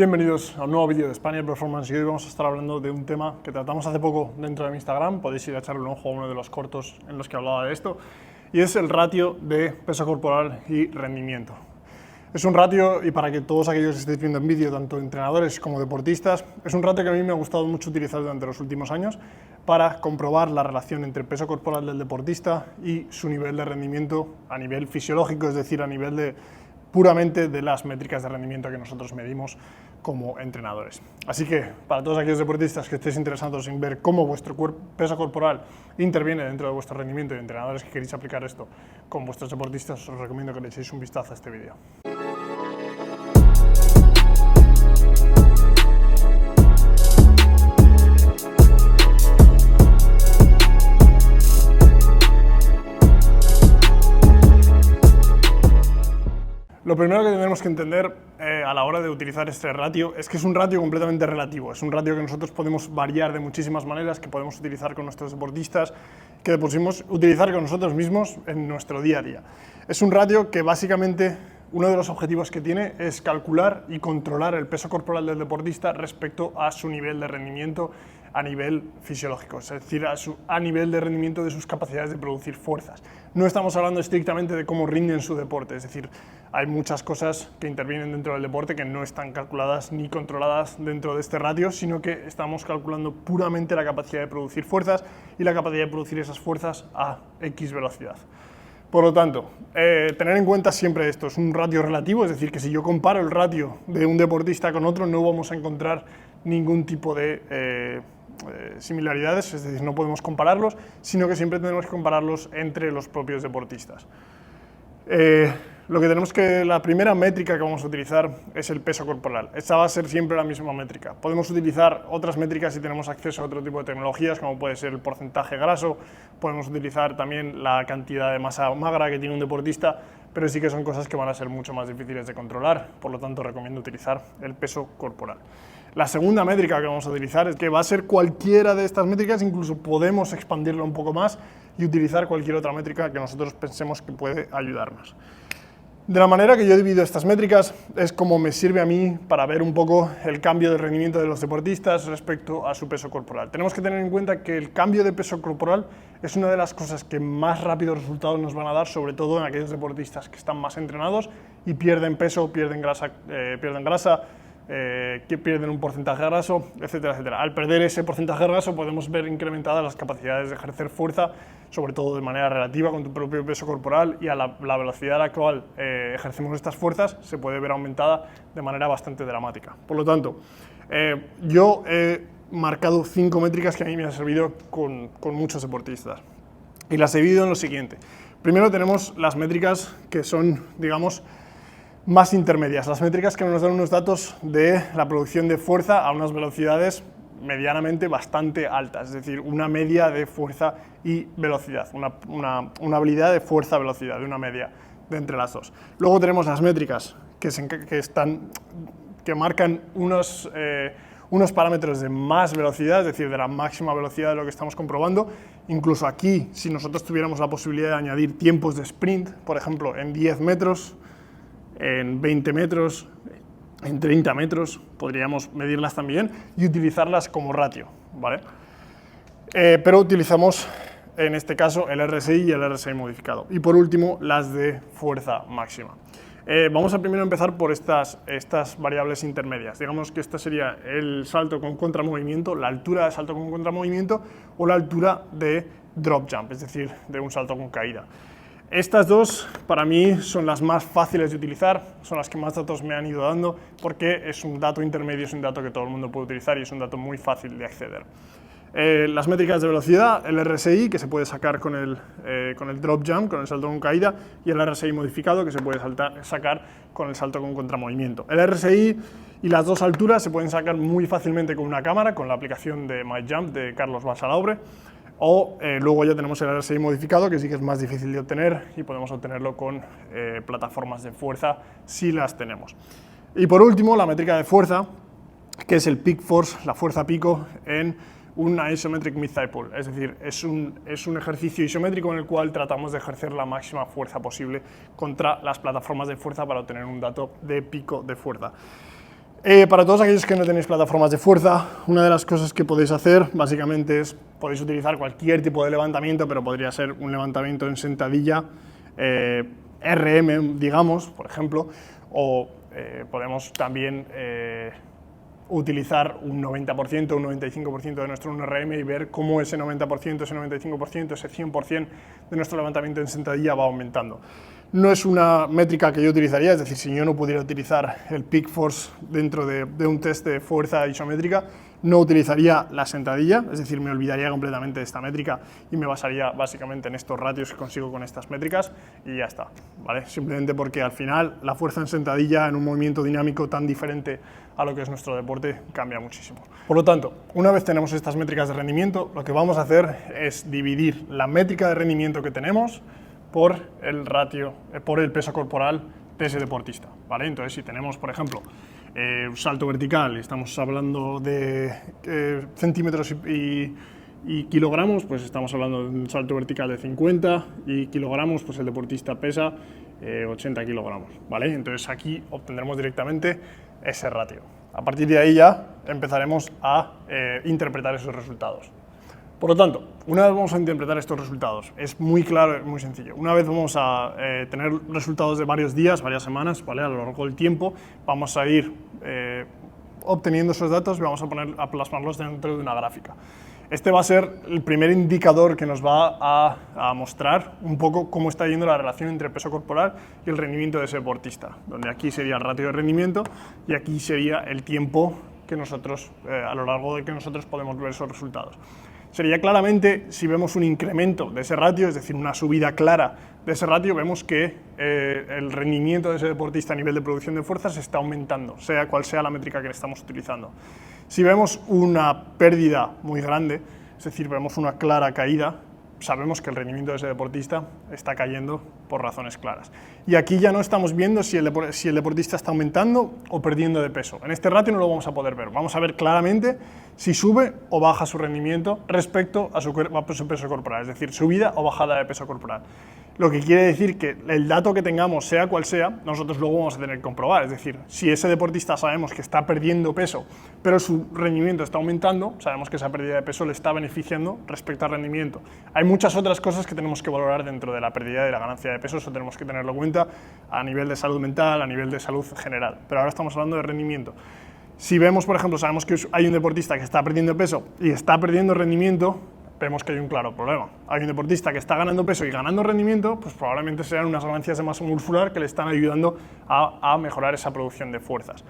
Bienvenidos a un nuevo vídeo de Spaniard Performance y hoy vamos a estar hablando de un tema que tratamos hace poco dentro de mi Instagram. Podéis ir a echarle un ojo a uno de los cortos en los que hablaba de esto, y es el ratio de peso corporal y rendimiento. Es un ratio, y para que todos aquellos que estéis viendo en vídeo, tanto entrenadores como deportistas, es un ratio que a mí me ha gustado mucho utilizar durante los últimos años para comprobar la relación entre el peso corporal del deportista y su nivel de rendimiento a nivel fisiológico, es decir, a nivel de puramente de las métricas de rendimiento que nosotros medimos como entrenadores. Así que, para todos aquellos deportistas que estéis interesados en ver cómo vuestro peso corporal interviene dentro de vuestro rendimiento y entrenadores que queréis aplicar esto con vuestros deportistas, os recomiendo que le echéis un vistazo a este vídeo. Lo primero que tenemos que entender a la hora de utilizar este ratio es que es un ratio completamente relativo, es un ratio que nosotros podemos variar de muchísimas maneras, que podemos utilizar con nuestros deportistas, que podemos utilizar con nosotros mismos en nuestro día a día. Es un ratio que básicamente uno de los objetivos que tiene es calcular y controlar el peso corporal del deportista respecto a su nivel de rendimiento a nivel fisiológico, es decir, a nivel de rendimiento de sus capacidades de producir fuerzas. No estamos hablando estrictamente de cómo rinde en su deporte, es decir, hay muchas cosas que intervienen dentro del deporte que no están calculadas ni controladas dentro de este ratio, sino que estamos calculando puramente la capacidad de producir fuerzas y la capacidad de producir esas fuerzas a X velocidad. Por lo tanto, tener en cuenta siempre esto, es un ratio relativo, es decir, que si yo comparo el ratio de un deportista con otro no vamos a encontrar ningún tipo de similaridades, es decir, no podemos compararlos, sino que siempre tenemos que compararlos entre los propios deportistas. La primera métrica que vamos a utilizar es el peso corporal. Esta va a ser siempre la misma métrica. Podemos utilizar otras métricas si tenemos acceso a otro tipo de tecnologías, como puede ser el porcentaje graso, podemos utilizar también la cantidad de masa magra que tiene un deportista, pero sí que son cosas que van a ser mucho más difíciles de controlar, por lo tanto recomiendo utilizar el peso corporal. La segunda métrica que vamos a utilizar es que va a ser cualquiera de estas métricas, incluso podemos expandirlo un poco más y utilizar cualquier otra métrica que nosotros pensemos que puede ayudarnos. De la manera que yo divido estas métricas es como me sirve a mí para ver un poco el cambio de rendimiento de los deportistas respecto a su peso corporal. Tenemos que tener en cuenta que el cambio de peso corporal es una de las cosas que más rápidos resultados nos van a dar, sobre todo en aquellos deportistas que están más entrenados y pierden peso, pierden grasa, que pierden un porcentaje graso, etcétera, etcétera. Al perder ese porcentaje graso podemos ver incrementadas las capacidades de ejercer fuerza, sobre todo de manera relativa con tu propio peso corporal, y a la velocidad a la cual ejercemos estas fuerzas se puede ver aumentada de manera bastante dramática. Por lo tanto, yo he marcado 5 métricas que a mí me han servido con muchos deportistas y las he dividido en lo siguiente. Primero tenemos las métricas que son, digamos, más intermedias, las métricas que nos dan unos datos de la producción de fuerza a unas velocidades medianamente bastante altas, es decir, una media de fuerza y velocidad, una habilidad de fuerza-velocidad, de una media de entre las dos. Luego tenemos las métricas que marcan unos parámetros de más velocidad, es decir, de la máxima velocidad de lo que estamos comprobando. Incluso aquí, si nosotros tuviéramos la posibilidad de añadir tiempos de sprint, por ejemplo, en 10 metros, en 20 metros, en 30 metros, podríamos medirlas también y utilizarlas como ratio, ¿vale? Pero utilizamos, en este caso, el RSI y el RSI modificado. Y por último, las de fuerza máxima. Vamos a primero empezar por estas variables intermedias. Digamos que esta sería el salto con contramovimiento, la altura de salto con contramovimiento o la altura de drop jump, es decir, de un salto con caída. Estas dos, para mí, son las más fáciles de utilizar, son las que más datos me han ido dando, porque es un dato intermedio, es un dato que todo el mundo puede utilizar y es un dato muy fácil de acceder. Las métricas de velocidad, el RSI, que se puede sacar con el drop jump, con el salto con caída, y el RSI modificado, que se puede sacar con el salto con contramovimiento. El RSI y las dos alturas se pueden sacar muy fácilmente con una cámara, con la aplicación de MyJump de Carlos Basalaubre, o luego ya tenemos el RSI modificado, que sí que es más difícil de obtener y podemos obtenerlo con plataformas de fuerza si las tenemos. Y por último, la métrica de fuerza, que es el peak force, la fuerza pico en una isometric mid-thigh pull, es decir, es un ejercicio isométrico en el cual tratamos de ejercer la máxima fuerza posible contra las plataformas de fuerza para obtener un dato de pico de fuerza. Para todos aquellos que no tenéis plataformas de fuerza, una de las cosas que podéis hacer básicamente es, podéis utilizar cualquier tipo de levantamiento, pero podría ser un levantamiento en sentadilla, RM, digamos, por ejemplo, o podemos también utilizar un 90%, un 95% de nuestro 1RM y ver cómo ese 90%, ese 95%, ese 100% de nuestro levantamiento en sentadilla va aumentando. No es una métrica que yo utilizaría, es decir, si yo no pudiera utilizar el Peak Force dentro de un test de fuerza isométrica, no utilizaría la sentadilla, es decir, me olvidaría completamente de esta métrica y me basaría básicamente en estos ratios que consigo con estas métricas y ya está, ¿vale? Simplemente porque al final la fuerza en sentadilla en un movimiento dinámico tan diferente a lo que es nuestro deporte cambia muchísimo. Por lo tanto, una vez tenemos estas métricas de rendimiento, lo que vamos a hacer es dividir la métrica de rendimiento que tenemos por el ratio, por el peso corporal de ese deportista, ¿vale? Entonces, si tenemos, por ejemplo, un salto vertical, estamos hablando de centímetros y kilogramos, pues estamos hablando de un salto vertical de 50 y kilogramos, pues el deportista pesa 80 kilogramos, ¿vale? Entonces aquí obtendremos directamente ese ratio. A partir de ahí ya empezaremos a interpretar esos resultados. Por lo tanto, una vez vamos a interpretar estos resultados, es muy claro, es muy sencillo. Una vez vamos a tener resultados de varios días, varias semanas, ¿vale? A lo largo del tiempo, vamos a ir obteniendo esos datos y vamos a plasmarlos dentro de una gráfica. Este va a ser el primer indicador que nos va a mostrar un poco cómo está yendo la relación entre el peso corporal y el rendimiento de ese deportista, donde aquí sería el ratio de rendimiento y aquí sería el tiempo que nosotros, a lo largo de que nosotros podemos ver esos resultados. Sería claramente, si vemos un incremento de ese ratio, es decir, una subida clara de ese ratio, vemos que el rendimiento de ese deportista a nivel de producción de fuerzas está aumentando, sea cual sea la métrica que le estamos utilizando. Si vemos una pérdida muy grande, es decir, vemos una clara caída, sabemos que el rendimiento de ese deportista está cayendo por razones claras. Y aquí ya no estamos viendo si el deportista está aumentando o perdiendo de peso. En este ratio no lo vamos a poder ver. Vamos a ver claramente si sube o baja su rendimiento respecto a su peso corporal, es decir, subida o bajada de peso corporal. Lo que quiere decir que el dato que tengamos, sea cual sea, nosotros luego vamos a tener que comprobar. Es decir, si ese deportista sabemos que está perdiendo peso, pero su rendimiento está aumentando, sabemos que esa pérdida de peso le está beneficiando respecto al rendimiento. Hay muchas otras cosas que tenemos que valorar dentro de la pérdida y la ganancia de peso, eso tenemos que tenerlo en cuenta a nivel de salud mental, a nivel de salud general. Pero ahora estamos hablando de rendimiento. Si vemos, por ejemplo, sabemos que hay un deportista que está perdiendo peso y está perdiendo rendimiento, vemos que hay un claro problema. Hay un deportista que está ganando peso y ganando rendimiento, pues probablemente sean unas ganancias de masa muscular que le están ayudando a mejorar esa producción de fuerzas.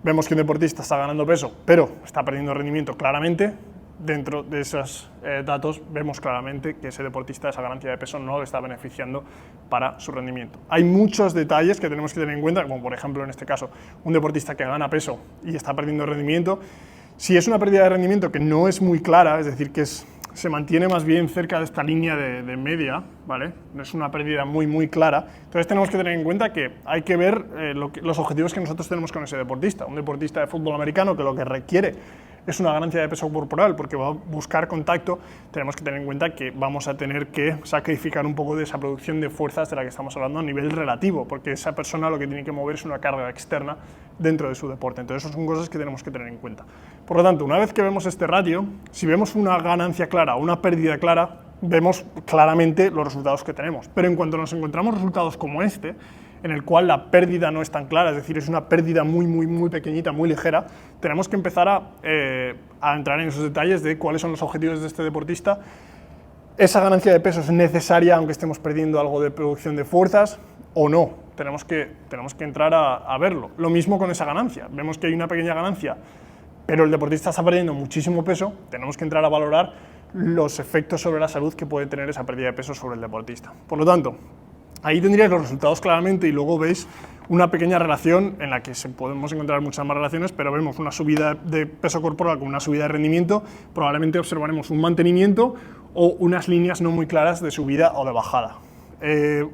Vemos que un deportista está ganando peso, pero está perdiendo rendimiento claramente. Dentro de esos datos vemos claramente que ese deportista, esa ganancia de peso, no le está beneficiando para su rendimiento. Hay muchos detalles que tenemos que tener en cuenta, como por ejemplo en este caso, un deportista que gana peso y está perdiendo rendimiento. Si es una pérdida de rendimiento que no es muy clara, es decir, que se mantiene más bien cerca de esta línea de media, ¿vale? No es una pérdida muy clara. Entonces tenemos que tener en cuenta que hay que ver los objetivos que nosotros tenemos con ese deportista. Un deportista de fútbol americano que lo que requiere es una ganancia de peso corporal porque va a buscar contacto, tenemos que tener en cuenta que vamos a tener que sacrificar un poco de esa producción de fuerzas de la que estamos hablando a nivel relativo, porque esa persona lo que tiene que mover es una carga externa dentro de su deporte. Entonces, esas son cosas que tenemos que tener en cuenta. Por lo tanto, una vez que vemos este ratio, si vemos una ganancia clara o una pérdida clara, vemos claramente los resultados que tenemos. Pero en cuanto nos encontramos resultados como este, en el cual la pérdida no es tan clara, es decir, es una pérdida muy pequeñita, muy ligera, tenemos que empezar a entrar en esos detalles de cuáles son los objetivos de este deportista. ¿Esa ganancia de peso es necesaria aunque estemos perdiendo algo de producción de fuerzas o no? Tenemos que entrar a verlo. Lo mismo con esa ganancia. Vemos que hay una pequeña ganancia, pero el deportista está perdiendo muchísimo peso, tenemos que entrar a valorar los efectos sobre la salud que puede tener esa pérdida de peso sobre el deportista. Por lo tanto, ahí tendríais los resultados claramente y luego veis una pequeña relación en la que podemos encontrar muchas más relaciones, pero vemos una subida de peso corporal con una subida de rendimiento, probablemente observaremos un mantenimiento o unas líneas no muy claras de subida o de bajada.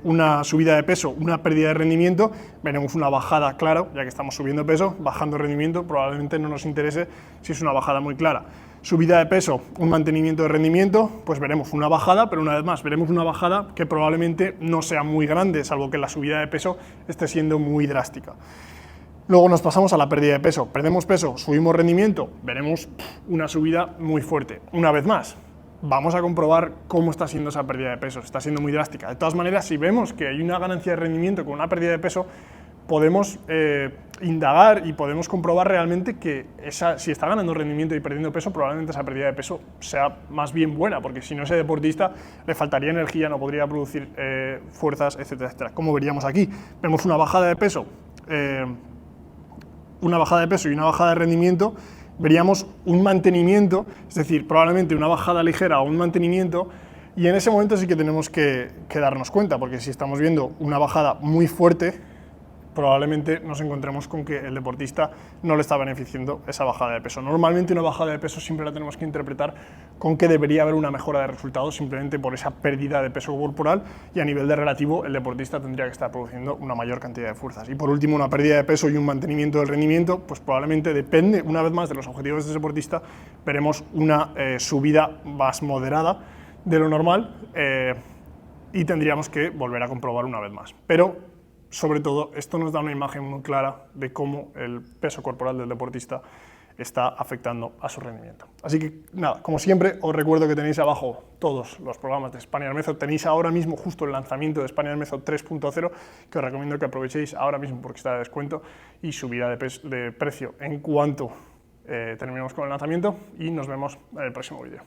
Una subida de peso, una pérdida de rendimiento, veremos una bajada clara, ya que estamos subiendo peso, bajando rendimiento, probablemente no nos interese si es una bajada muy clara. Subida de peso, un mantenimiento de rendimiento, pues veremos una bajada, pero una vez más veremos una bajada que probablemente no sea muy grande, salvo que la subida de peso esté siendo muy drástica. Luego nos pasamos a la pérdida de peso. Perdemos peso, subimos rendimiento, veremos una subida muy fuerte. Una vez más, vamos a comprobar cómo está siendo esa pérdida de peso. Está siendo muy drástica. De todas maneras, si vemos que hay una ganancia de rendimiento con una pérdida de peso, podemos indagar y podemos comprobar realmente que si está ganando rendimiento y perdiendo peso, probablemente esa pérdida de peso sea más bien buena, porque si no, ese deportista le faltaría energía, no podría producir fuerzas, etcétera, etcétera. Como veríamos aquí, vemos una bajada de peso, y una bajada de rendimiento, veríamos un mantenimiento, es decir, probablemente una bajada ligera o un mantenimiento, y en ese momento sí que tenemos que darnos cuenta, porque si estamos viendo una bajada muy fuerte, probablemente nos encontremos con que el deportista no le está beneficiando esa bajada de peso. Normalmente una bajada de peso siempre la tenemos que interpretar con que debería haber una mejora de resultados simplemente por esa pérdida de peso corporal, y a nivel de relativo el deportista tendría que estar produciendo una mayor cantidad de fuerzas. Y por último, una pérdida de peso y un mantenimiento del rendimiento, pues probablemente depende una vez más de los objetivos de ese deportista, veremos una subida más moderada de lo normal, y tendríamos que volver a comprobar una vez más. Pero sobre todo, esto nos da una imagen muy clara de cómo el peso corporal del deportista está afectando a su rendimiento. Así que nada, como siempre, os recuerdo que tenéis abajo todos los programas de Spaniard Method. Tenéis ahora mismo justo el lanzamiento de Spaniard Method 3.0, que os recomiendo que aprovechéis ahora mismo porque está de descuento y subirá de precio en cuanto terminemos con el lanzamiento, y nos vemos en el próximo vídeo.